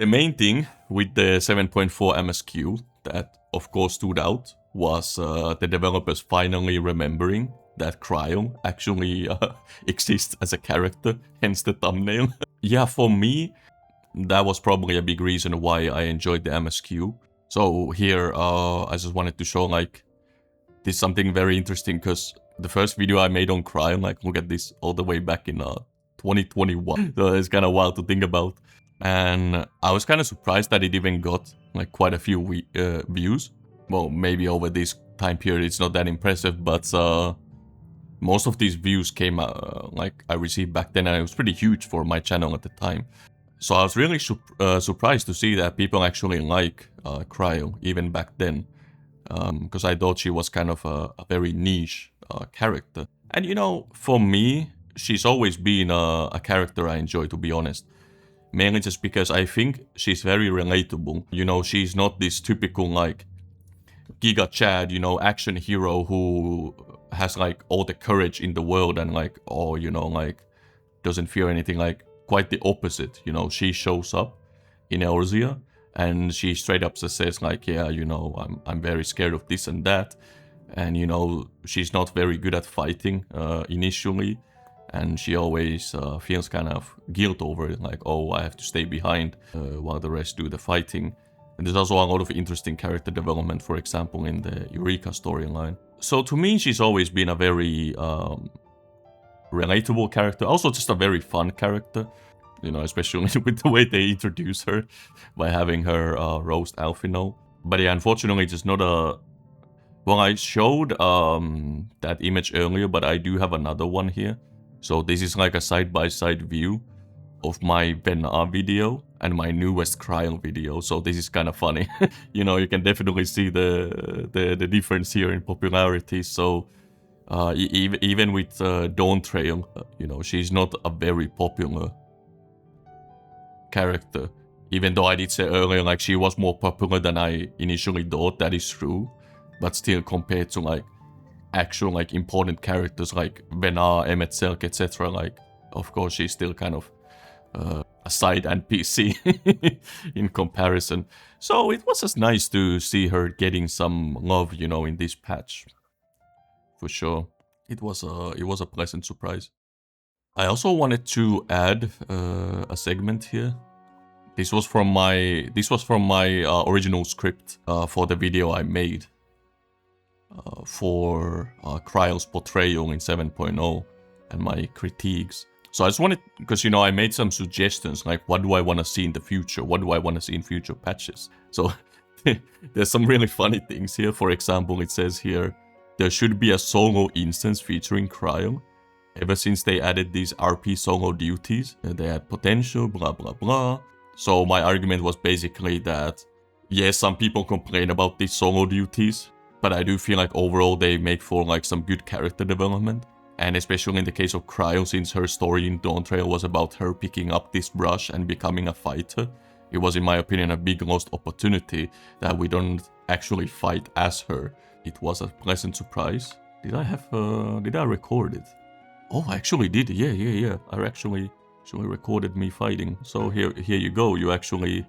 The main thing with the 7.4 MSQ that of course stood out was the developers finally remembering that Krile actually exists as a character, hence the thumbnail. Yeah, for me, that was probably a big reason why I enjoyed the MSQ. So here, I just wanted to show like, this is something very interesting because the first video I made on Krile, like look at this, all the way back in 2021. So it's kind of wild to think about. And I was kind of surprised that it even got like quite a few views. Well, maybe over this time period it's not that impressive, but most of these views came like I received back then, and it was pretty huge for my channel at the time. So I was really surprised to see that people actually like Krile even back then, because I thought she was kind of a very niche character. And you know, for me, she's always been a character I enjoy, to be honest. Mainly just because I think she's very relatable. You know, she's not this typical like Giga Chad, you know, action hero who has like all the courage in the world and like, oh, you know, like doesn't fear anything. Like quite the opposite, you know, she shows up in Eorzea and she straight up says like, yeah, you know, I'm very scared of this and that. And, you know, she's not very good at fighting initially. And she always feels kind of guilt over it, like, oh, I have to stay behind while the rest do the fighting. And there's also a lot of interesting character development, for example, in the Eureka storyline. So to me, she's always been a very relatable character. Also just a very fun character, you know, especially with the way they introduce her by having her roast Alphino. But yeah, unfortunately, just not a... Well, I showed that image earlier, but I do have another one here. So this is like a side-by-side view of my Venar video and my newest Krile video. So this is kind of funny. You know, you can definitely see the difference here in popularity. So even with Dawn Trail, you know, she's not a very popular character. Even though I did say earlier, like, she was more popular than I initially thought, that is true. But still, compared to like actual like important characters like Venar, Emet-Selch, etc., like of course she's still kind of a side NPC in comparison. So it was just nice to see her getting some love, you know, in this patch. For sure. It was a pleasant surprise. I also wanted to add a segment here. This was from my original script for the video I made for Krile's portrayal in 7.0 and my critiques. So I just wanted, because, you know, I made some suggestions, like what do I want to see in the future? What do I want to see in future patches? So there's some really funny things here. For example, it says here, there should be a solo instance featuring Krile. Ever since they added these RP solo duties, they had potential, blah, blah, blah. So my argument was basically that, yes, some people complain about these solo duties, but I do feel like overall they make for like some good character development. And especially in the case of Krile, since her story in Dawn Trail was about her picking up this brush and becoming a fighter, it was, in my opinion, a big lost opportunity that we don't actually fight as her. It was a pleasant surprise. Did I record it? Oh, I actually did. Yeah. I actually recorded me fighting. So here you go. You actually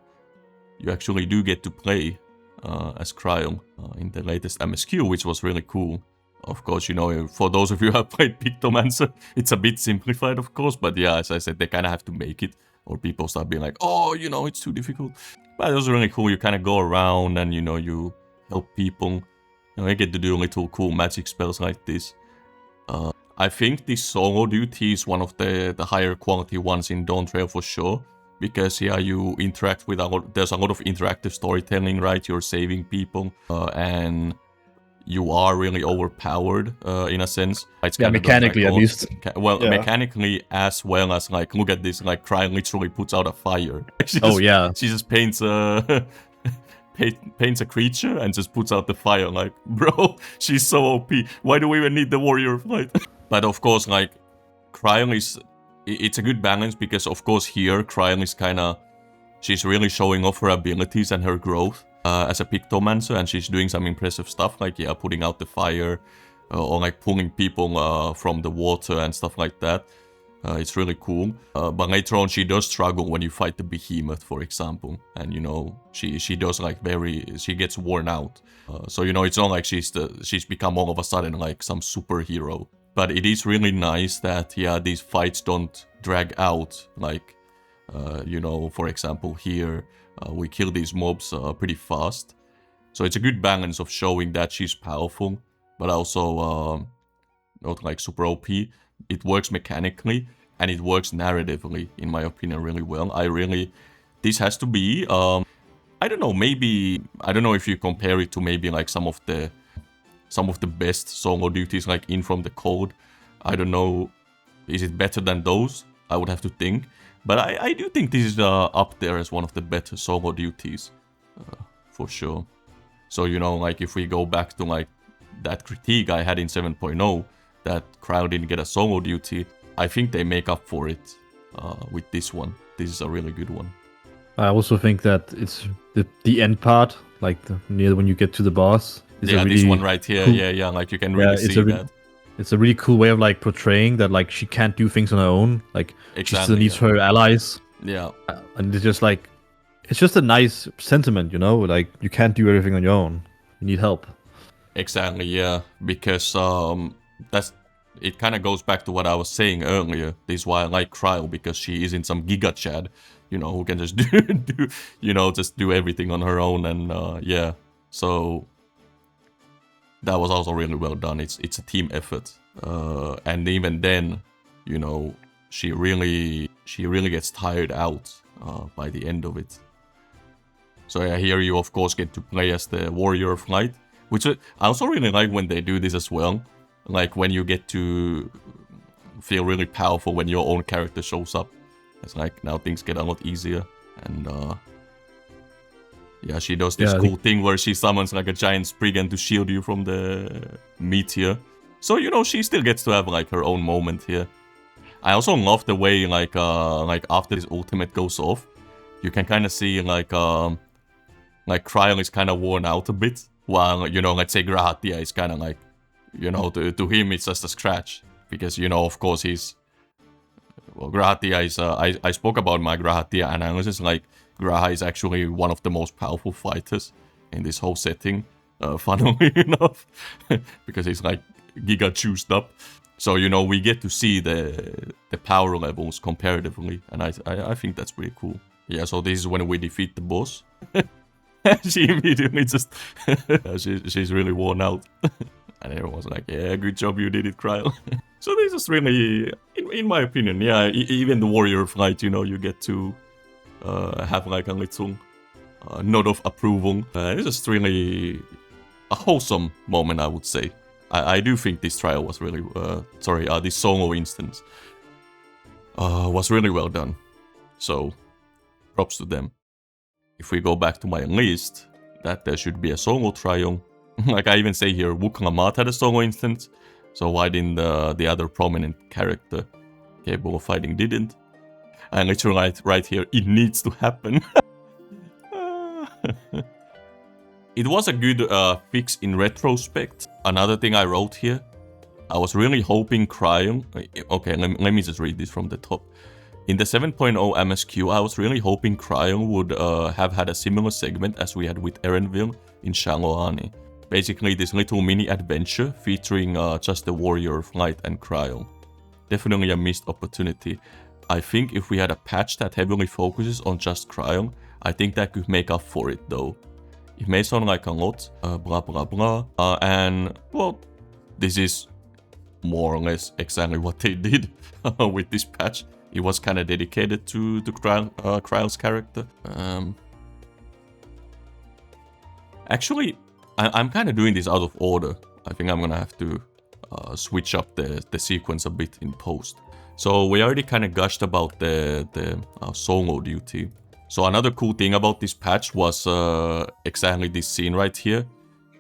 do get to play as Krile in the latest MSQ, which was really cool. Of course, you know, for those of you who have played Pictomancer, it's a bit simplified, of course. But yeah, as I said, they kind of have to make it, or people start being like, oh, you know, it's too difficult. But it was really cool. You kind of go around and, you know, you help people. You know, you get to do little cool magic spells like this. I think this solo duty is one of the higher quality ones in Dawn Trail for sure. Because, yeah, you interact with there's a lot of interactive storytelling, right? You're saving people, and you are really overpowered, in a sense. It's yeah, mechanically at least. Mechanically as well as, like, look at this, like, Krile literally puts out a fire. She just paints a... paints a creature and just puts out the fire. Like, bro, she's so OP. Why do we even need the warrior fight? But of course, like, Krile is... It's a good balance because, of course, here, Krile is kind of... She's really showing off her abilities and her growth as a Pictomancer, and she's doing some impressive stuff, like, yeah, putting out the fire, or, like, pulling people from the water and stuff like that. It's really cool. But later on, she does struggle when you fight the behemoth, for example. And, you know, she does like she gets worn out. So, you know, it's not like she's become all of a sudden like some superhero. But it is really nice that, yeah, these fights don't drag out. Like, you know, for example, here, we kill these mobs pretty fast. So it's a good balance of showing that she's powerful, but also not like super OP. It works mechanically, and it works narratively, in my opinion, really well. This has to be, I don't know, maybe, I don't know if you compare it to maybe like some of the best solo duties like In From The Cold. I don't know, is it better than those? I would have to think. But I do think this is up there as one of the better solo duties, for sure. So, you know, like if we go back to like that critique I had in 7.0, that Krile didn't get a solo duty, I think they make up for it with this one. This is a really good one. I also think that it's the end part, like near when you get to the boss. Yeah, really this one right here. Cool. Yeah, like you can really see that. It's a really cool way of like portraying that like she can't do things on her own. Like she still needs her allies. Yeah. And it's just like, it's just a nice sentiment, you know? Like you can't do everything on your own. You need help. Exactly, yeah. Because it kind of goes back to what I was saying earlier. This is why I like Krile, because she isn't some Giga Chad, you know, who can just just do everything on her own. And yeah, so that was also really well done. It's a team effort, and even then, you know, she really gets tired out by the end of it. So yeah, here you of course get to play as the Warrior of Light, which I also really like when they do this as well. Like when you get to feel really powerful when your own character shows up. It's like now things get a lot easier. And yeah, she does this cool thing where she summons like a giant Spriggan to shield you from the meteor. So, you know, she still gets to have like her own moment here. I also love the way like after this ultimate goes off, you can kind of see like Krile is kind of worn out a bit, while, you know, let's say Grahatia is kind of like, you know, to him it's just a scratch, because, you know, of course he's, well, Grahatia is, I spoke about my Grahatia analysis, like Graha is actually one of the most powerful fighters in this whole setting, funnily enough, because he's like giga juiced up. So, you know, we get to see the power levels comparatively, and I think that's pretty cool. Yeah, so this is when we defeat the boss. She immediately just, she's really worn out. And everyone's like, yeah, good job you did it, Krile. So this is really, in my opinion, yeah, even the Warrior of Light, you know, you get to have like a little nod of approval. It's just really a wholesome moment, I would say. I do think this trial was really, this solo instance was really well done. So, props to them. If we go back to my list, that there should be a solo trial. Like I even say here, Wuklamat had a solo instance, so why didn't the other prominent character capable of fighting didn't? And literally right here, it needs to happen. It was a good fix in retrospect. Another thing I wrote here, I was really hoping Krile... Okay, let me just read this from the top. In the 7.0 MSQ, I was really hoping Krile would have had a similar segment as we had with Erenville in Shaloani. Basically, this little mini adventure featuring just the Warrior of Light and Krile. Definitely a missed opportunity. I think if we had a patch that heavily focuses on just Krile, I think that could make up for it though. It may sound like a lot, blah blah blah, and well, this is more or less exactly what they did with this patch. It was kind of dedicated to Krile's character. Actually, I'm kind of doing this out of order. I think I'm gonna have to switch up the sequence a bit in post. So we already kind of gushed about the solo duty. So another cool thing about this patch was exactly this scene right here,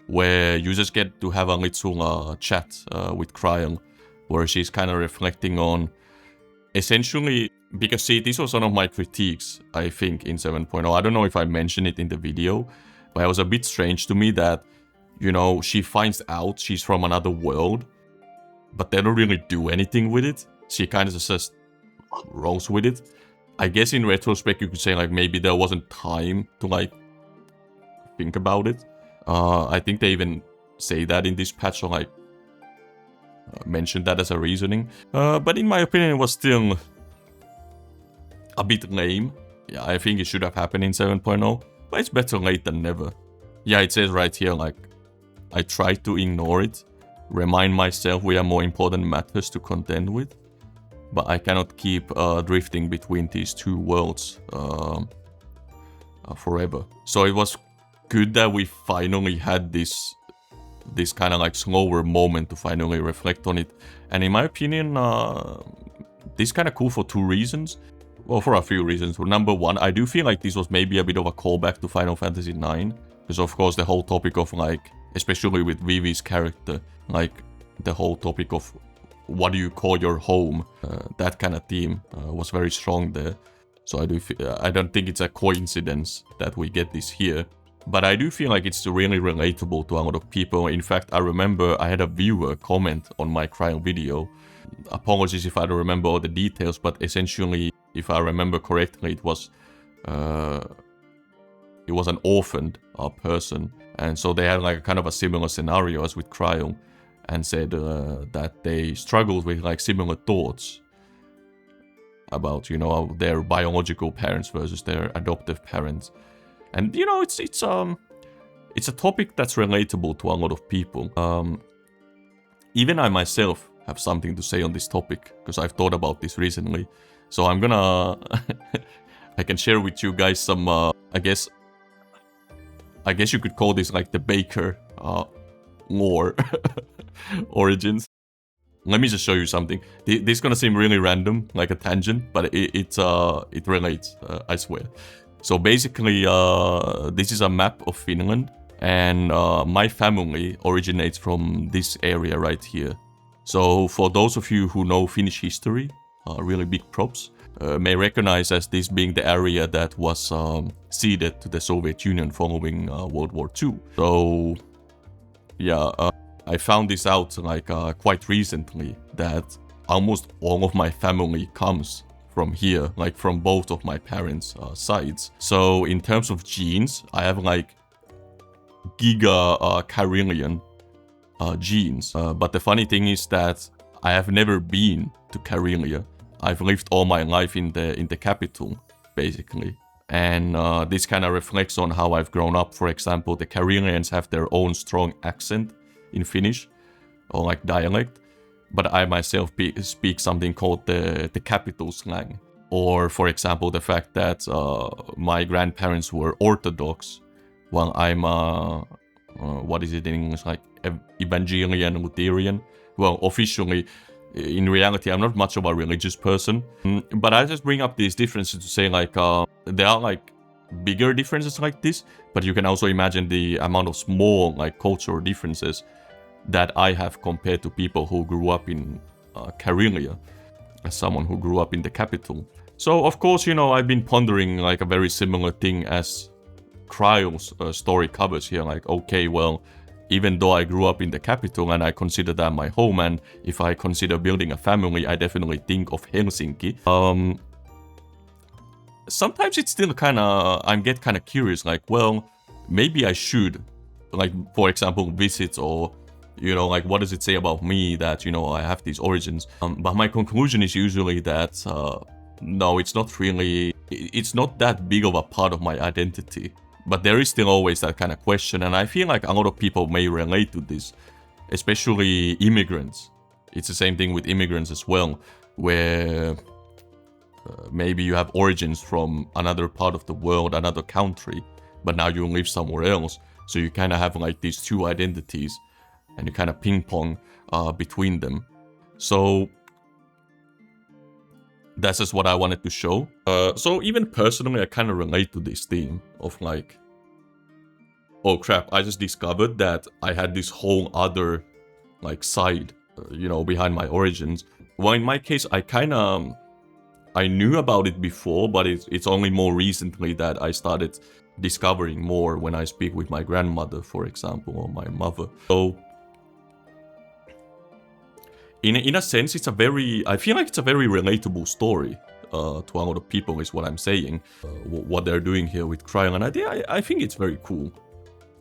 where you just get to have a little chat with Krile, where she's kind of reflecting on, essentially, because see, this was one of my critiques, I think, in 7.0. I don't know if I mentioned it in the video, but it was a bit strange to me that, you know, she finds out she's from another world, but they don't really do anything with it. She kind of just rolls with it. I guess in retrospect you could say like maybe there wasn't time to like think about it. I think they even say that in this patch, or like mentioned that as a reasoning. But in my opinion, it was still a bit lame. Yeah, I think it should have happened in 7.0, but it's better late than never. Yeah, it says right here, like, I tried to ignore it, remind myself we have more important matters to contend with, but I cannot keep drifting between these two worlds forever. So it was good that we finally had this kind of like slower moment to finally reflect on it. And in my opinion, this is kind of cool for two reasons. Well, for a few reasons. Well, number one, I do feel like this was maybe a bit of a callback to Final Fantasy IX. Because of course the whole topic of like, especially with Vivi's character, like the whole topic of what do you call your home, that kind of theme was very strong there. So I don't think it's a coincidence that we get this here. But I do feel like it's really relatable to a lot of people. In fact, I remember I had a viewer comment on my Krile video. Apologies if I don't remember all the details, but essentially, if I remember correctly, it was an orphaned person. And so they had like a kind of a similar scenario as with Krile, and said that they struggled with like similar thoughts about, you know, their biological parents versus their adoptive parents. And you know, it's a topic that's relatable to a lot of people. Even I myself have something to say on this topic because I've thought about this recently. So I'm gonna I can share with you guys some I guess you could call this like the Baker lore origins. Let me just show you something. This is gonna seem really random, like a tangent, but it relates, I swear. So basically, this is a map of Finland, and my family originates from this area right here. So for those of you who know Finnish history, really big props, may recognize as this being the area that was ceded to the Soviet Union following World War II. So yeah, I found this out like quite recently, that almost all of my family comes from here, like from both of my parents' sides. So in terms of genes, I have like giga Karelian genes. But the funny thing is that I have never been to Karelia. I've lived all my life in the capital, basically. And this kind of reflects on how I've grown up. For example, the Karelians have their own strong accent in Finnish, or like dialect. But I myself speak something called the capital slang. Or, for example, the fact that my grandparents were Orthodox, while I'm, what is it in English, like Evangelian Lutheran? Well, officially, in reality, I'm not much of a religious person. But I just bring up these differences to say, like, there are, like, bigger differences like this, but you can also imagine the amount of small, like, cultural differences that I have compared to people who grew up in Karelia, as someone who grew up in the capital. So, of course, you know, I've been pondering like a very similar thing as Krile's story covers here. Like, okay, well, even though I grew up in the capital and I consider that my home, and if I consider building a family, I definitely think of Helsinki. Sometimes it's still kind of, I get kind of curious, like, well, maybe I should, like, for example, visit, or you know, like, what does it say about me that, you know, I have these origins? But my conclusion is usually that, no, it's not really, it's not that big of a part of my identity. But there is still always that kind of question, and I feel like a lot of people may relate to this, especially immigrants. It's the same thing with immigrants as well, where maybe you have origins from another part of the world, another country, but now you live somewhere else. So you kind of have like these two identities, and you kind of ping pong between them. So that's just what I wanted to show. So even personally, I kind of relate to this theme of like, oh crap, I just discovered that I had this whole other like side, you know, behind my origins. Well, in my case, I knew about it before, but it's only more recently that I started discovering more when I speak with my grandmother, for example, or my mother. So in a sense, it's a very, I feel like it's a very relatable story to a lot of people, is what I'm saying. What they're doing here with Krile, and I think it's very cool.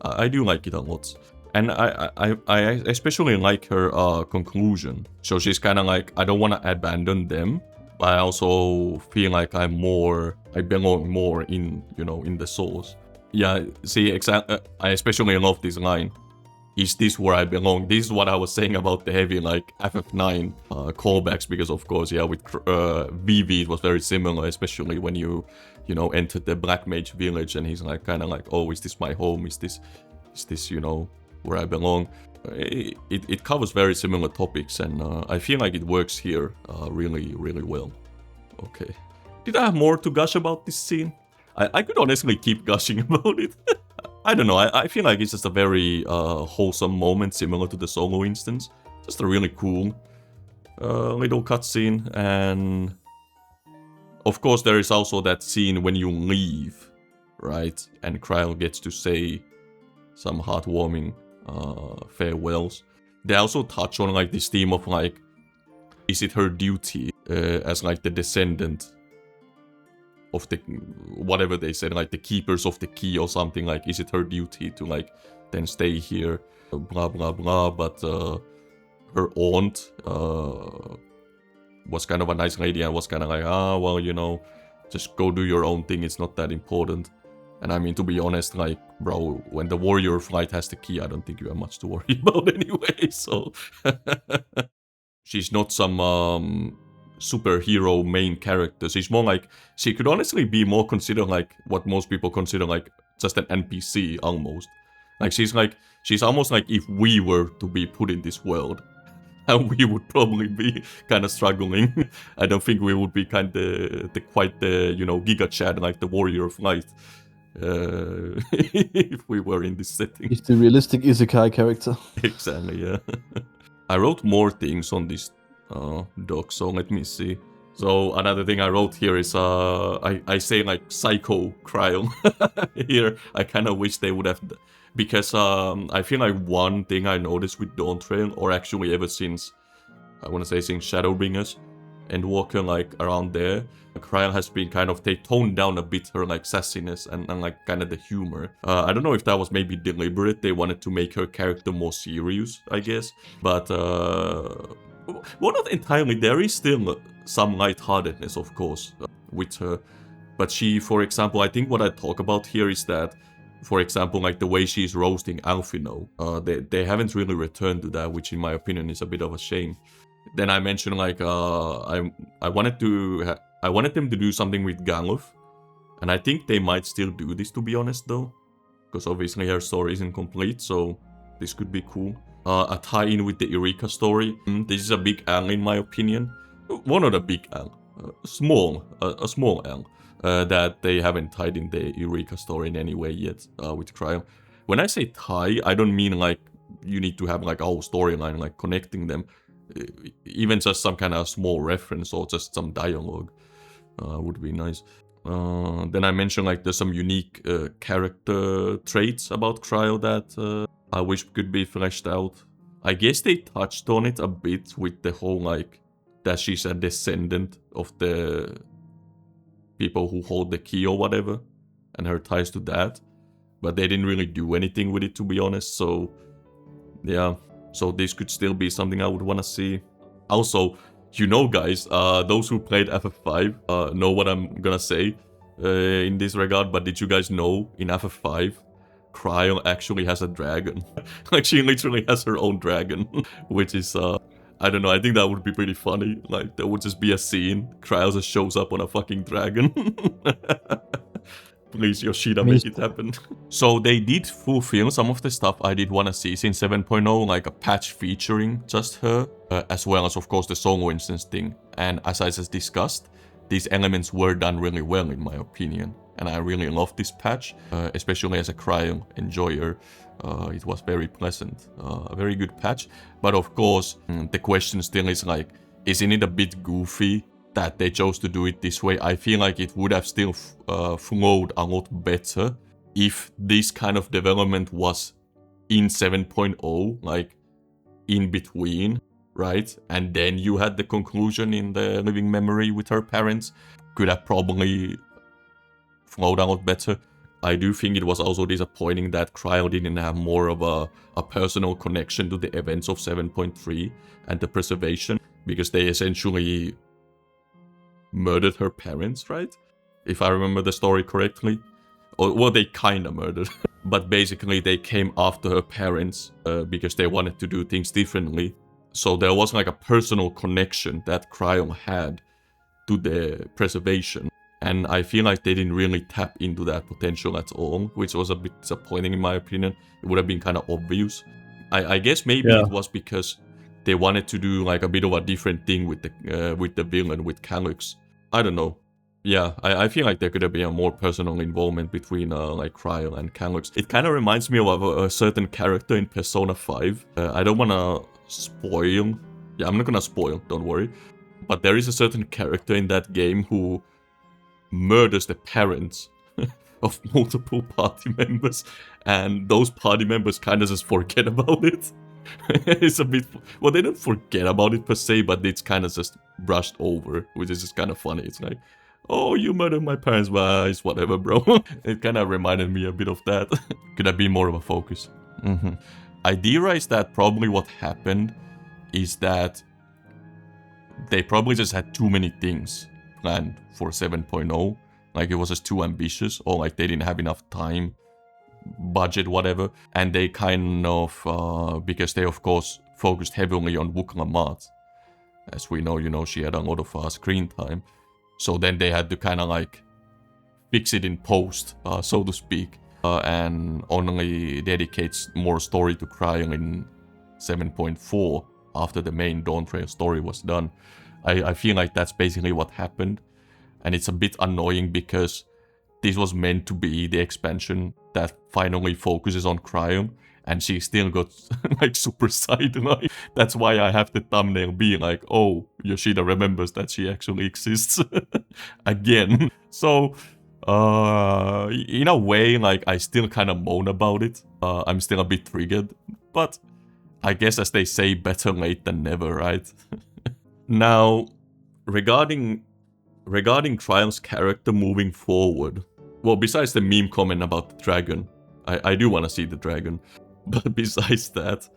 I do like it a lot. And I especially like her conclusion. So she's kind of like, I don't want to abandon them, but I also feel like I belong more in, you know, in the source. Yeah, see, I especially love this line. Is this where I belong? This is what I was saying about the heavy, like, FF9 callbacks, because of course, yeah, with VV it was very similar, especially when you know, entered the Black Mage village, and he's like, kind of like, oh, is this my home? Is this, you know, where I belong? It covers very similar topics, and I feel like it works here really, really well. Okay. Did I have more to gush about this scene? I could honestly keep gushing about it. I don't know, I feel like it's just a very wholesome moment, similar to the solo instance. Just a really cool little cutscene, and of course there is also that scene when you leave, right? And Krile gets to say some heartwarming farewells. They also touch on like this theme of like, is it her duty as like the descendant of the, whatever they said, like the keepers of the key or something, like, is it her duty to like then stay here, blah blah blah. But her aunt was kind of a nice lady and was kind of like, well, you know, just go do your own thing, it's not that important. And I mean, to be honest, like, bro, when the warrior flight has the key, I don't think you have much to worry about anyway, so she's not some superhero main character. She's more like, she could honestly be more considered like what most people consider like just an NPC almost. Like she's almost like if we were to be put in this world, and we would probably be kind of struggling. I don't think we would be kind of quite the, you know, Giga Chad like the warrior of light if we were in this setting. He's the realistic isekai character. Exactly, yeah. I wrote more things on this doc, so let me see. So another thing I wrote here is I say like psycho Krile here. I kind of wish they would have, because I feel like one thing I noticed with Dawn Trail, or actually ever since, I want to say since Shadowbringers and Walker, like around there, Krile has been kind of, they toned down a bit her like sassiness and like kind of the humor. I don't know if that was maybe deliberate, they wanted to make her character more serious, I guess, but well, not entirely. There is still some lightheartedness, of course, with her. But she, for example, I think what I talk about here is that, for example, like the way she's roasting Alphino, they haven't really returned to that, which in my opinion is a bit of a shame. Then I mentioned like I wanted them to do something with Galuf, and I think they might still do this, to be honest, though, because obviously her story isn't complete, so this could be cool. A tie-in with the Eureka story. This is a big L in my opinion. One of the big L. A small L. That they haven't tied in the Eureka story in any way yet with Krile. When I say tie, I don't mean like you need to have like a whole storyline like connecting them. Even just some kind of small reference or just some dialogue would be nice. Then I mentioned like there's some unique character traits about Krile that I wish could be fleshed out. I guess they touched on it a bit with the whole like that she's a descendant of the people who hold the key or whatever, and her ties to that. But they didn't really do anything with it, to be honest, so yeah. So this could still be something I would want to see. Also, you know guys, those who played FF5 know what I'm gonna say in this regard, but did you guys know in FF5 Krile actually has a dragon? Like she literally has her own dragon, which is I don't know, I think that would be pretty funny. Like there would just be a scene, Krile just shows up on a fucking dragon. Please, Yoshida, make it happen. So they did fulfill some of the stuff I did want to see since 7.0, like a patch featuring just her, as well as of course the solo instance thing. And as I just discussed, these elements were done really well in my opinion. And I really loved this patch, especially as a Krile enjoyer. It was very pleasant, a very good patch. But of course, the question still is like, isn't it a bit goofy that they chose to do it this way? I feel like it would have still flowed a lot better if this kind of development was in 7.0, like in between. right? And then you had the conclusion in the living memory with her parents. Could have probably flowed out better. I do think it was also disappointing that Krile didn't have more of a personal connection to the events of 7.3 and the preservation, because they essentially murdered her parents, right? If I remember the story correctly. Or, well, they kinda murdered. But basically they came after her parents because they wanted to do things differently. So there was like a personal connection that Krile had to the preservation. And I feel like they didn't really tap into that potential at all, which was a bit disappointing in my opinion. It would have been kind of obvious. I guess maybe it was because they wanted to do like a bit of a different thing with the villain, with Calyx. I don't know. Yeah, I feel like there could have been a more personal involvement between like Krile and Calyx. It kind of reminds me of a certain character in Persona 5. I don't want to spoil. Yeah, I'm not gonna spoil, don't worry. But there is a certain character in that game who murders the parents of multiple party members, and those party members kind of just forget about it. It's a bit, well, they don't forget about it per se, but it's kind of just brushed over, which is just kind of funny. It's like, oh, you murdered my parents, well, it's whatever, bro. It kind of reminded me a bit of that. Could have been more of a focus. I theorize that probably what happened is that they probably just had too many things planned for 7.0. Like it was just too ambitious, or like they didn't have enough time, budget, whatever. And they kind of, because they of course focused heavily on Wuklamat. As we know, you know, she had a lot of screen time. So then they had to kind of like fix it in post, so to speak. And only dedicates more story to Krile in 7.4 after the main Dawn Trail story was done. I feel like that's basically what happened. And it's a bit annoying because this was meant to be the expansion that finally focuses on Krile, and she still got like super sidelined. That's why I have the thumbnail be like, oh, Yoshida remembers that she actually exists again. So, in a way, like I still kind of moan about it. I'm still a bit triggered, but I guess as they say, better late than never, right? Now, regarding Krile's character moving forward, well, besides the meme comment about the dragon, I do want to see the dragon, but besides that,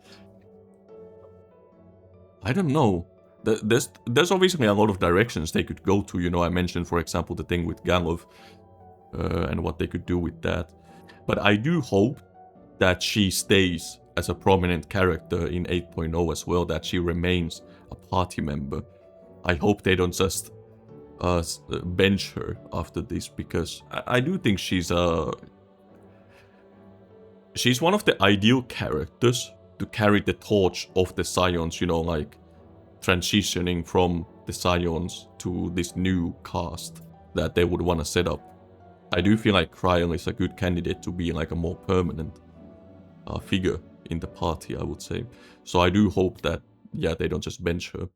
I don't know. There's obviously a lot of directions they could go to. You know, I mentioned, for example, the thing with Galov and what they could do with that. But I do hope that she stays as a prominent character in 8.0 as well, that she remains a party member. I hope they don't just bench her after this, because I do think she's one of the ideal characters to carry the torch of the Scions, you know, like transitioning from the Scions to this new cast that they would want to set up. I do feel like Krile is a good candidate to be like a more permanent figure in the party, I would say. So I do hope that, yeah, they don't just bench her.